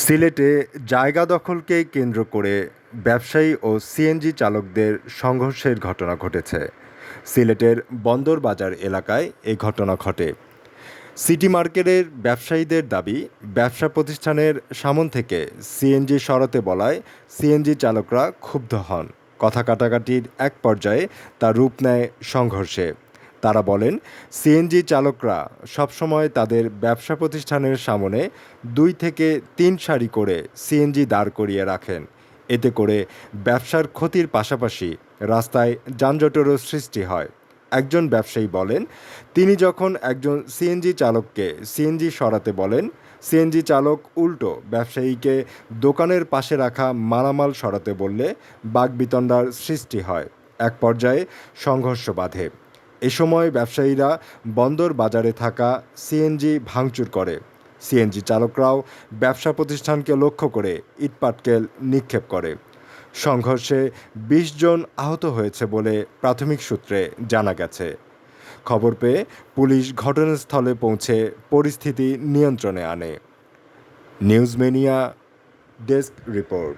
সিলেটে জায়গা দখলকে কেন্দ্র করে ব্যবসায়ী ও সিএনজি চালকদের সংঘর্ষের ঘটনা ঘটেছে। সিলেটের বন্দর বাজার এলাকায় এই ঘটনা ঘটে। সিটি মার্কেটের ব্যবসায়ীদের দাবি, ব্যবসা প্রতিষ্ঠানের সামন থেকে সিএনজি সরাতে বলায় সিএনজি চালকরা ক্ষুব্ধ হন। কথা কাটাকাটির এক পর্যায়ে তা রূপ নেয় সংঘর্ষে। তারা বলেন, সিএনজি চালকরা সবসময় তাদের ব্যবসা প্রতিষ্ঠানের সামনে 2 থেকে 3 সারি করে সিএনজি দাঁড় করিয়ে রাখেন। এতে করে ব্যবসার ক্ষতির পাশাপাশি রাস্তায় যানজটেরও সৃষ্টি হয়। একজন ব্যবসায়ী বলেন, তিনি যখন একজন সিএনজি চালককে সিএনজি সরাতে বলেন, সিএনজি চালক উল্টো ব্যবসায়ীকে দোকানের পাশে রাখা মালামাল সরাতে বললে বাকবিতণ্ডার সৃষ্টি হয়। এক পর্যায়ে সংঘর্ষ বাধে। এ সময় ব্যবসায়ীরা বন্দর বাজারে থাকা সিএনজি ভাঙচুর করে। সিএনজি চালকরাও ব্যবসা প্রতিষ্ঠানকে লক্ষ্য করে ইটপাটকেল নিক্ষেপ করে। সংঘর্ষে ২০ জন আহত হয়েছে বলে প্রাথমিক সূত্রে জানা গেছে। খবর পেয়ে পুলিশ ঘটনাস্থলে পৌঁছে পরিস্থিতি নিয়ন্ত্রণে আনে। News mania desk report.